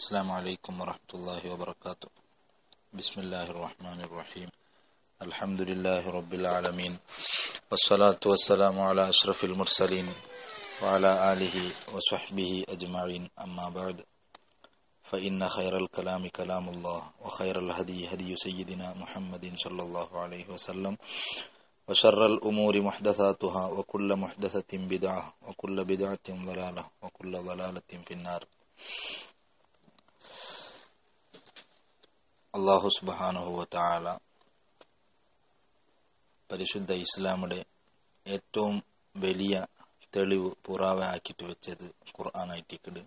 السلام عليكم ورحمة الله وبركاته. بسم الله الرحمن الرحيم. الحمد لله رب العالمين، والصلاة والسلام على أشرف المرسلين وعلى آله وصحبه أجمعين. أما بعد، فإن خير الكلام كلام الله، وخير الهدي هدي سيدنا محمد صلى الله عليه وسلم، وشر الأمور محدثاتها، وكل محدثة بدعة، وكل بدعة ضلالة، وكل ضلالة في النار. അല്ലാഹു സുബ്ഹാനഹു വ തആല പരിശുദ്ധ ഇസ്ലാമിന്റെ ഏറ്റവും വലിയ തെളിവ് പുറാവെ ആക്കിയിട്ട് വെച്ചത് ഖുർആനായിട്ടിക്കട്.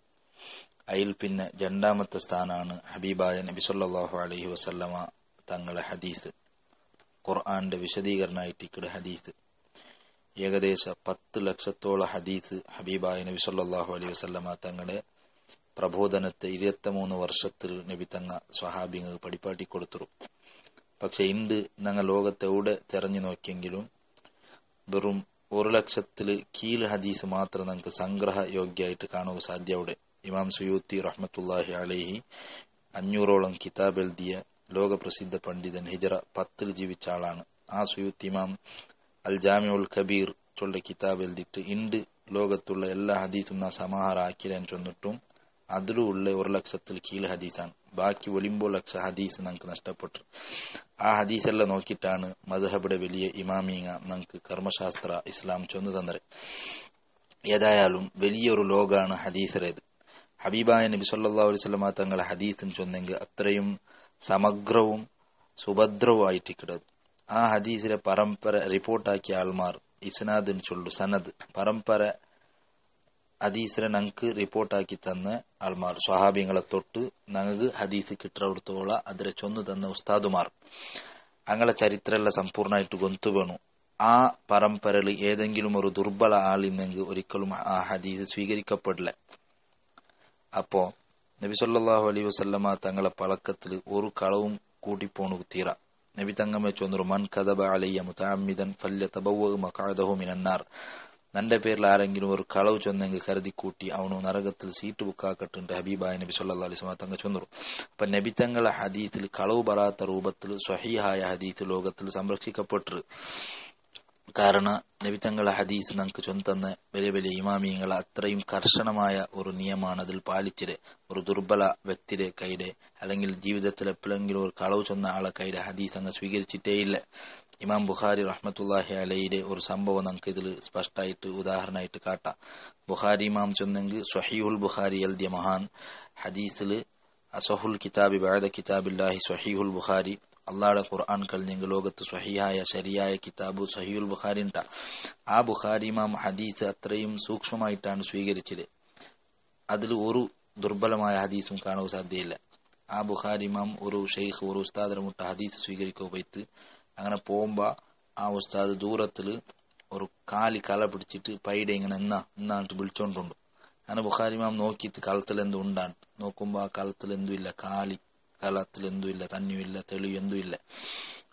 അതിൽ പിന്നെ രണ്ടാമത്തെ സ്ഥാനാണ് ഹബീബായ നബി സല്ലല്ലാഹു അലൈഹി വസല്ലമ തങ്ങളെ ഹദീസ്. ഖുർആന്റെ വിശദീകരണമായിട്ടിക്കട് ഹദീസ്. ഏകദേശം 10 ലക്ഷത്തോളം ഹദീസ് ഹബീബായ നബി സല്ലല്ലാഹു അലൈഹി വസല്ലമ തങ്ങളുടെ പ്രബോധനത്തെ 23 വർഷത്തിൽ നബി തങ്ങ സ്വഹാബിങ്ങൾ പഠിപ്പാട്ടി കൊടുത്തു. പക്ഷെ ഇണ്ട് ഞങ്ങൾ ലോകത്തെവിടെ തെരഞ്ഞു നോക്കിയെങ്കിലും വെറും 1 ലക്ഷത്തിൽ കീഴ് ഹദീസ് മാത്രം നമുക്ക് സംഗ്രഹ യോഗ്യമായിട്ട് കാണുക സാധ്യ. അവിടെ ഇമാം സുയൂത്തി റഹ്മത്തുള്ളാഹി അലൈഹി 500ഓളം കിതാബ് എഴുതിയ ലോകപ്രസിദ്ധ പണ്ഡിതൻ, ഹിജറ 10 ജീവിച്ച ആളാണ്. ആ സുയൂത്തി ഇമാം അൽ ജാമിഉൽ കബീർ ചൊല്ല കിതാബ് എഴുതിയിട്ട് ഇണ്ട് ലോകത്തുള്ള എല്ലാ ഹദീസും സമാഹാര ആക്കിരാൻ ചൊന്നിട്ടും അതിലുള്ള 1 ലക്ഷത്തിൽ കീഴ് ഹദീസാണ്. ബാക്കി 9 ലക്ഷം ഹദീസ് നമുക്ക് നഷ്ടപ്പെട്ടു. ആ ഹദീസെല്ലാം നോക്കിയിട്ടാണ് മദ്ഹബിയുടെ വലിയ ഇമാമീങ്ങ നമുക്ക് കർമ്മശാസ്ത്ര ഇസ്ലാം ചൊന്നു തന്നത്. ഏതായാലും വലിയൊരു ലോകാണ് ഹദീസറേത്. ഹബീബായ നബി സല്ലല്ലാഹു അലൈഹി വസല്ലമ തങ്ങളെ ഹദീസും ചൊന്നെങ്കിൽ അത്രയും സമഗ്രവും സുഭദ്രവും ആയിട്ട് കിടത്. ആ ഹദീസിലെ പരമ്പര റിപ്പോർട്ടാക്കിയ ആൾമാർ ഇസ്നാദിന് ചൊല്ലു സനദ് പരമ്പര ഹദീസിനെ ഞങ്ങൾക്ക് റിപ്പോർട്ടാക്കി തന്ന ആൾമാർ സ്വഹാബിങ്ങളെ തൊട്ട് ഞങ്ങൾക്ക് ഹദീസ് കിട്ടുന്നിടത്തോളം അതിരെ ചൊന്നു തന്ന ഉസ്താദുമാർ അങ്ങനെ ചരിത്രമെല്ലാം സമ്പൂർണ്ണമായിട്ട് ഗൊന്തു വേണു. ആ പരമ്പരയിൽ ഏതെങ്കിലും ഒരു ദുർബല ആളിന്നെങ്കിൽ ഒരിക്കലും ആ ഹദീസ് സ്വീകരിക്കപ്പെടില്ല. അപ്പോ നബി സല്ലല്ലാഹു അലൈഹി വസല്ലമ തങ്ങളെ പളക്കത്തിൽ ഒരു കളവും കൂട്ടിപ്പോണു തീര. നബി തങ്ങമേ ചൊന്നൊരു മൻ കദബ അലയ്യ മുതഅമ്മിദൻ ഫല്യതബവ്വ മഖഅദഹു മിനന്നാർ. നന്റെ പേരിൽ ആരെങ്കിലും ഒരു കളവ് ചൊന്നെങ്കിൽ കരുതി കൂട്ടി അവനു നരകത്തിൽ സീറ്റ് ബുക്കാക്കട്ടുണ്ട് ഹബീബായ നബി സല്ലല്ലാഹു അലൈഹി വസല്ലം തങ്ങൾ ചൊന്നു. അപ്പൊ നബി തങ്ങളെ ഹദീസിൽ കളവ് പറയാത്ത രൂപത്തിൽ സ്വഹീഹായ ഹദീസ് ലോകത്തിൽ സംരക്ഷിക്കപ്പെട്ടു. കാരണം നബി തങ്ങളെ ഹദീസ് നമുക്ക് ചൊന്നു തന്ന വലിയ വലിയ ഇമാമിയങ്ങളെ അത്രയും കർശനമായ ഒരു നിയമമാണ് അതിൽ പാലിച്ചിരെ. ഒരു ദുർബല വ്യക്തിയുടെ കൈയുടെ അല്ലെങ്കിൽ ജീവിതത്തിൽ എപ്പോഴെങ്കിലും ഒരു കളവ് ചൊന്ന ആളെ കൈയുടെ ഹദീസ് അങ്ങ് സ്വീകരിച്ചിട്ടേ ഇല്ല. ഇമാം ബുഖാരി റഹ്മത്തുള്ളാഹി അലൈഹിയുടെ ഒരു സംഭവം നമുക്ക് ഇതിൽ സ്പഷ്ടമായിട്ട് ഉദാഹരണമായിട്ട് കാട്ടാം. ബുഖാരി ഇമാം ചൊന്നെങ്കിൽ സ്വഹീഹുൽ ബുഖാരി എഴുതിയ മഹാൻ ഹദീസിൽ അസഹുൽ കിതാബി ബഅദ കിതാബില്ലാഹി സ്വഹീഹുൽ ബുഖാരി. അള്ളാഹുടെ ഖുർആൻ കഴിഞ്ഞെങ്കിൽ ലോകത്ത് സ്വഹീഹായ ശരിയായ കിതാബ് സ്വഹീഹുൽ ബുഖാരി ഉണ്ടാ. ആ ബുഖാരി ഇമാം ഹദീസ് അത്രയും സൂക്ഷ്മമായിട്ടാണ് സ്വീകരിച്ചത്. അതിൽ ഒരു ദുർബലമായ ഹദീസും കാണാൻ സാധ്യയില്ല. ആ ബുഖാരി ഇമാം ഒരു ഷെയ്ഖ് ഒരു ഉസ്താദിനെ മുട്ട ഹദീസ് സ്വീകരിക്കുക പോയിട്ട് അങ്ങനെ പോകുമ്പോ ആ ഉസ്താദ് ദൂരത്തില് ഒരു കാലി കല പിടിച്ചിട്ട് പൈടെ ഇങ്ങനെ എന്നാട്ട് വിളിച്ചോണ്ടുണ്ട്. അങ്ങനെ ബുഖാരി ഇമാം നോക്കിയിട്ട് കളത്തിൽ എന്തും ഉണ്ടാണ്. നോക്കുമ്പോ ആ കളത്തിൽ എന്തും ഇല്ല, കാലത്തിൽ എന്തും ഇല്ല, തന്നിയുമില്ല, തെളിവ് എന്തും ഇല്ല.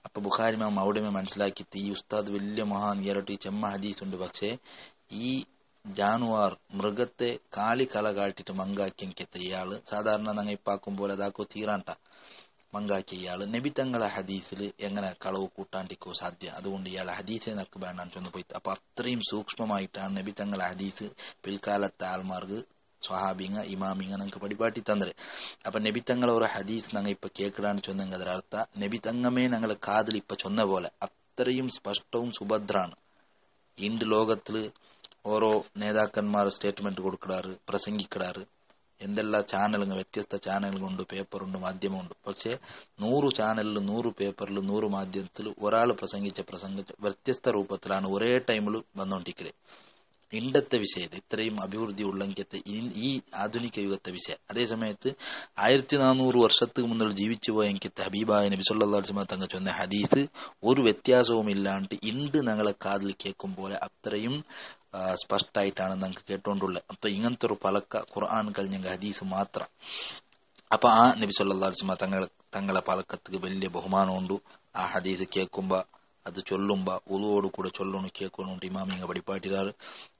അപ്പൊ ബുഖാരി ഇമാം അവിടെ മനസ്സിലാക്കിയിട്ട് ഈ ഉസ്താദ് വലിയ മഹാൻ ഇയാളോട്ട് ഈ ചെമ്മ ഹദീസ് ഉണ്ട്. പക്ഷേ ഈ ജാനുവാർ മൃഗത്തെ കാലി കല കാട്ടിട്ട് മങ്കാക്കി എനിക്കെത്ത ഇയാള് സാധാരണ ഞങ്ങൾ ഇപ്പാക്കും പോലെ അതാക്കോ തീരാണ്ട മങ്കാക്കി ഇയാള് നബി തങ്ങളെ ഹദീസിൽ എങ്ങനെ കളവ് കൂട്ടാണ്ടിക്കോ സാധ്യ. അതുകൊണ്ട് ഇയാളെ ഹദീസെ നക്ക് വേണ്ടാന്ന് ചൊന്നു പോയി. അപ്പൊ അത്രയും സൂക്ഷ്മമായിട്ടാണ് നബി തങ്ങളെ ഹദീസ് പിൽക്കാലത്തെ ആൾമാർക്ക് സ്വഹാബിങ്ങ ഇമാമിങ്ങ ഞങ്ങൾക്ക് പഠിപ്പാട്ടി തന്നത്. അപ്പൊ നബി തങ്ങളെ ഒരു ഹദീസ് ഞങ്ങൾ ഇപ്പൊ കേൾക്കടാന്ന് ചൊന്നെങ്കിൽ അതിനർത്ഥ നബി തങ്ങമേ ഞങ്ങളെ കാതിൽ ഇപ്പൊ ചൊന്ന പോലെ അത്രയും സ്പഷ്ടവും സുഭദ്രാണ്. ഇണ്ട് ലോകത്തില് ഓരോ നേതാക്കന്മാർ സ്റ്റേറ്റ്മെന്റ് കൊടുക്കിടാറ്, പ്രസംഗിക്കിടാറ്. എന്തെല്ലാം ചാനലുകൾ, വ്യത്യസ്ത ചാനലുകളുണ്ട്, പേപ്പറുണ്ട്, മാധ്യമമുണ്ട്. പക്ഷെ 100 ചാനലിൽ 100 പേപ്പറിൽ 100 മാധ്യമത്തിൽ ഒരാൾ പ്രസംഗിച്ച വ്യത്യസ്ത രൂപത്തിലാണ് ഒരേ ടൈമിൽ വന്നോണ്ടിരിക്കല്. ഇണ്ടത്തെ വിഷയത്തെ ഇത്രയും അഭിവൃദ്ധി ഉള്ളെങ്കിലത്തെ ഈ ആധുനിക യുഗത്തെ വിഷയം. അതേസമയത്ത് 1400 വർഷത്തിന് മുന്നിൽ ജീവിച്ചു പോയ എനിക്കത്തെ ഹബീബായ നബി സല്ലല്ലാഹു അലൈഹി വസല്ലം തങ്ങൾ ചൊന്ന ഹദീസ് ഒരു വ്യത്യാസവും ഇല്ലാണ്ട് ഇണ്ട് ഞങ്ങളെ കാതിൽ കേൾക്കും പോലെ അത്രയും സ്പഷ്ടമായിട്ടാണ് നമുക്ക് കേട്ടോണ്ടുള്ളത്. അപ്പൊ ഇങ്ങനത്തെ ഒരു പലക്ക ഖുർആൻ കഴിഞ്ഞെങ്കിൽ ഹദീസ് മാത്രം. അപ്പൊ ആ നബി സല്ലല്ലാഹു അലൈഹി വസല്ലം തങ്ങളെ പലക്കത്തിന് വലിയ ബഹുമാനമുണ്ട്. ആ ഹദീസ് കേൾക്കുമ്പോ അത് ചൊല്ലുമ്പോ ഉളുവോട് കൂടെ ചൊല്ലണു കേൾക്കണുണ്ട് ഇമാമിങ്ങ പഠിപ്പാട്ടിരാറ്.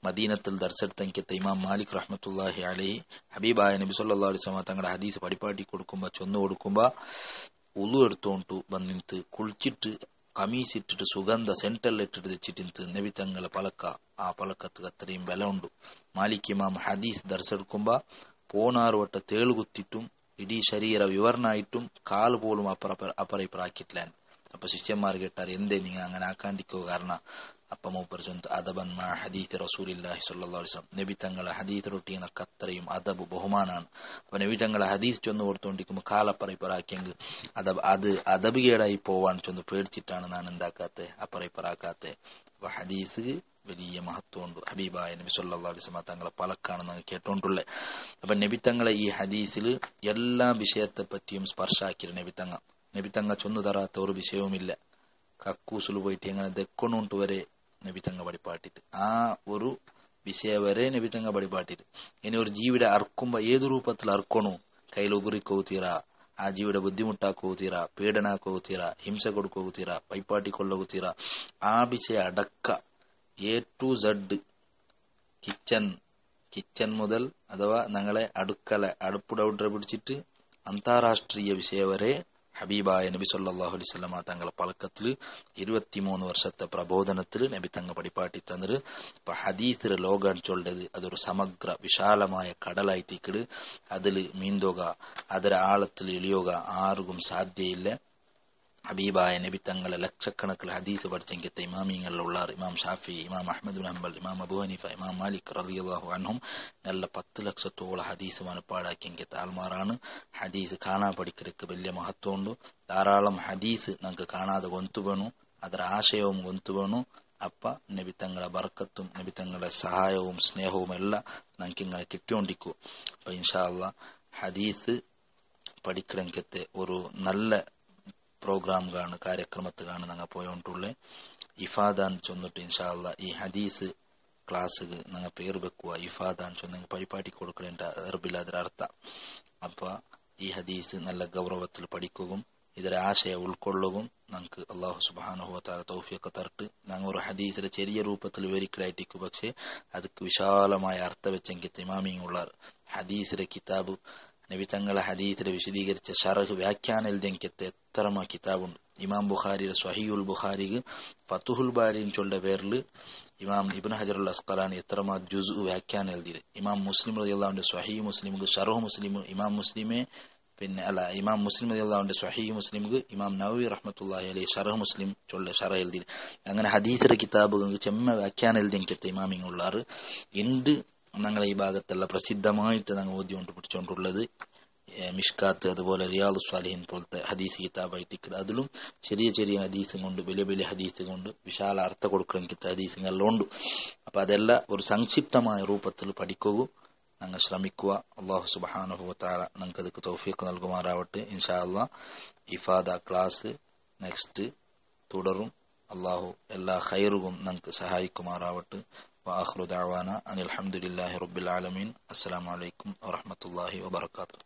മദീനത്തിൽ ദർസെടുത്തങ്കിത്തെ ഇമാം മാലിക് റഹ്മത്തുള്ളാഹി അലൈഹി ഹബീബായ നബി സല്ലല്ലാഹു അലൈഹി വസല്ലം തങ്ങളുടെ ഹദീസ് പഠിപ്പാട്ടി കൊടുക്കുമ്പോ ചൊന്നു കൊടുക്കുമ്പോ ഉളു എടുത്തോണ്ട് വന്നിട്ട് കുളിച്ചിട്ട് കമീസ് ഇട്ടിട്ട് സുഗന്ധ സെന്ററിൽ ഇട്ടിട്ട് വെച്ചിട്ട് നബി തങ്ങളെ പലക്ക, ആ പലക്കത്ത് അത്രയും ബല ഉണ്ട്. മാലിക് ഇമാം ഹദീസ് ദർസെടുക്കുമ്പോ 16 വട്ട തേളുകുത്തിട്ടും ഇടീ ശരീര വിവരണായിട്ടും കാല് പോലും അപ്പറയിപ്പറാക്കിയിട്ടില്ല. അപ്പൊ ശിഷ്യന്മാർ കേട്ടാർ എന്തേ നിങ്ങൾ അങ്ങനെ ആക്കാണ്ടിക്കോ, കാരണം അപ്പൊ മൂപ്പർ ചൊന്ത് അദബൻ മാ ഹദീസ് റസൂലുള്ളാഹി സ്വല്ലല്ലാഹു അലൈഹി വസല്ലം, നബി തങ്ങളെ ഹദീസ് റൊട്ടീനൊക്കെ അത്രയും അദബ് ബഹുമാനാണ്. അപ്പൊ നബി തങ്ങളെ ഹദീസ് ചൊന്ന് കൊടുത്തോണ്ടിരിക്കുമ്പോ കാലപ്പറയിപ്പറാക്കിയെങ്കിൽ അത് അദബ് കേടായി പോവാൻ ചൊന്ന് പേടിച്ചിട്ടാണ് ഞാൻ എന്താക്കാത്തെ അപ്പറയിപ്പറാക്കാത്തെ. അപ്പൊ ഹദീസ് വലിയ മഹത്വമുണ്ട്. ഹബീബായ നബി സല്ലല്ലാഹു അലൈഹി വസല്ലം തങ്ങളെ പലക്കാണ് നമ്മൾ കേട്ടോണ്ടുള്ളത്. അപ്പൊ നബി തങ്ങളെ ഈ ഹദീസിൽ എല്ലാ വിഷയത്തെ പറ്റിയും സ്പർശാക്കിയ നബി തങ്ങ ചൊന്നു തരാത്ത ഒരു വിഷയവുമില്ല. കക്കൂസിൽ പോയിട്ട് എങ്ങനെ ദെക്കൊണ്ടുകൊണ്ട് വരെ നബി തങ്ങ പഠിപ്പാട്ടിട്ട്, ആ ഒരു വിഷയ വരെ നബി തങ്ങ പഠിപ്പാട്ടിട്ട്. ഇനി ഒരു ജീവിയുടെ അർക്കുമ്പോ ഏതു രൂപത്തിൽ അർക്കണു, കയ്യിലുകുറിക്കോത്തീറ, ആ ജീവിയുടെ ബുദ്ധിമുട്ടാക്കോത്തീറ, പീഡനാക്കോത്തീറ, ഹിംസ കൊടുക്കോത്തീറ, പൈപ്പാട്ടിക്കൊള്ളോത്തീറ, ആ വിഷയ അടക്ക A to Z കിച്ചൻ മുതൽ അഥവാ ഞങ്ങളെ അടുപ്പുടൗട്ടറെ പിടിച്ചിട്ട് അന്താരാഷ്ട്രീയ വിഷയ വരെ ഹബീബായ നബി സല്ലല്ലാഹു അലൈഹി വസല്ലം തങ്ങളെ പലക്കത്തിൽ 23 വർഷത്തെ പ്രബോധനത്തിൽ നബി തങ്ങൾ പഠിപ്പാട്ടി തന്നിട്ട്. ഇപ്പൊ ഹദീസിലെ ലോകം ചൊല്ലത് അതൊരു സമഗ്ര വിശാലമായ കടലായിട്ടിക്കട്. അതില് മീന്തോക അതിലെ ആഴത്തിൽ ഇളിയോഗ ആർക്കും സാധ്യയില്ല. ഹബീബായ നബി തങ്ങളെ ലക്ഷക്കണക്കിൽ ഹദീസ് പഠിച്ചെങ്കിത്തെ ഇമാമിങ്ങളിലുള്ള ഇമാം ഷാഫി, ഇമാം അഹ്മദ് ബിൻ ഹംബൽ, ഇമാം അബൂ ഹനീഫ, ഇമാം മാലിക് റളിയല്ലാഹു അൻഹും നല്ല 10 ലക്ഷത്തോളം ഹദീസ് മനപ്പാടാക്കിയെങ്കിത്തെ ആൾമാരാണ്. ഹദീസ് കാണാൻ പഠിക്കലേക്ക് വലിയ മഹത്വമുണ്ട്. ധാരാളം ഹദീസ് നമുക്ക് കാണാതെ ഗൊന്തു വേണു, ಅದರ ആശയവും ഗൊന്തു വേണു. അപ്പ നബി തങ്ങളെ ബർക്കത്തും നബി തങ്ങളെ സഹായവും സ്നേഹവും എല്ലാം നമുക്ക് ഇങ്ങനെ കിട്ടിക്കൊണ്ടിരിക്കും. അപ്പൊ ഇൻഷാ അല്ലാഹ് ഹദീസ് പഠിക്കണമെങ്കിത്തെ ഒരു നല്ല പ്രോഗ്രാമുകളാണ്, കാര്യക്രമത്തുകളാണ് ഞങ്ങൾ പോയോണ്ടുള്ളത്. ഇഫാദാൻ ചൊന്നിട്ട് ഇൻഷാ അല്ലാഹ് ഈ ഹദീസ് ക്ലാസ് ഞങ്ങൾ പേര് വെക്കുക. ഇഫാദാൻ ചൊന്ന പരിപാടി കൊടുക്കേണ്ട അറബിൽ അതിരർത്ഥ. അപ്പൊ ഈ ഹദീസ് നല്ല ഗൗരവത്തിൽ പഠിക്കുകയും ಇದರ ಆಶಯ ಉಳ್ಕೊಳ್ಳುവും നമുക്ക് അല്ലാഹു സുബ്ഹാനഹു വ തആല തൗഫീഖ് തരട്ടെ. ഞങ്ങൾ ഒരു ഹദീസിലെ ചെറിയ രൂപത്തിൽ വിവരിക്കലായിട്ടിരിക്കും, പക്ഷേ ಅದಕ್ಕೆ വിശാലമായ അർത്ഥ വെച്ചെങ്കിൽ ഇമാമിങ്ങളുള്ള ഹദീസിലെ കിതാബ് നബി തങ്ങളെ ഹദീസിലെ വിശദീകരിച്ച ഷറഹ് വ്യാഖ്യാനം എഴുതിയെങ്കിത്തെ എത്രമാ കിതാബുണ്ട്. ഇമാം ബുഖാരിയുടെ സ്വഹീഹുൽ ബുഖാരിക്ക് ഫതുഹുൽ ബാരിൻ ചൊല്ല പേരിൽ ഇമാം ഇബ്നു ഹജറുൽ അസ്ഖലാനി എത്രമാ ജുസ് വ്യാഖ്യാനം എഴുതിയത്. ഇമാം മുസ്ലിം റളിയല്ലാഹുവിന്റെ സ്വഹീഹ് മുസ്ലിമുക്ക് ഷറഹ് മുസ്ലിം ഇമാം മുസ്ലിമെ ഇമാം മുസ്ലിം റളിയല്ലാഹുവിന്റെ സ്വഹീഹ് മുസ്ലിമുക്ക് ഇമാം നവവി റഹ്മത്തുള്ളാഹി അലൈഹി ഷറഹ് മുസ്ലിം ചൊല്ല ഷറഹ് എഴുതി. അങ്ങനെ ഹദീസിലെ കിതാബുകൾക്ക് ചെമ്മ വ്യാഖ്യാനം എഴുതിയെങ്കിത്തെ ഇമാമിങ്ങളുള്ളാറ് ഉണ്ട്. ഞങ്ങളെ ഈ ഭാഗത്തുള്ള പ്രസിദ്ധമായിട്ട് ഞങ്ങൾ ഓതിക്കൊണ്ട് പിടിച്ചുകൊണ്ടുള്ളത് മിഷ്കാത്ത്, അതുപോലെ റിയാദുസ് സ്വാലിഹീൻ പോലത്തെ ഹദീസ് കിതാബായിട്ട് അതിലും ചെറിയ ചെറിയ ഹദീസും കൊണ്ട് വലിയ വലിയ ഹദീസ് കൊണ്ട് വിശാല അർത്ഥ കൊടുക്കണമെങ്കിൽ ഹദീസുകളെല്ലാം ഉണ്ട്. അപ്പൊ അതെല്ലാം ഒരു സംക്ഷിപ്തമായ രൂപത്തിൽ പഠിക്കുക ഞങ്ങൾ ശ്രമിക്കുക. അല്ലാഹു സുബ്ഹാനഹു വ തആല ഞങ്ങൾക്ക് അതിക്ക് തൗഫീഖ് നൽകുമാറാവട്ടെ. ഇൻഷാ അല്ലാഹ് ഇഫാദ ക്ലാസ് നെക്സ്റ്റ് തുടരും. അല്ലാഹു എല്ലാ ഖൈറും ഞങ്ങൾക്ക് സഹായിക്കുമാറാവട്ടെ. وآخر دعوانا أن الحمد لله رب العالمين. السلام عليكم ورحمة الله وبركاته.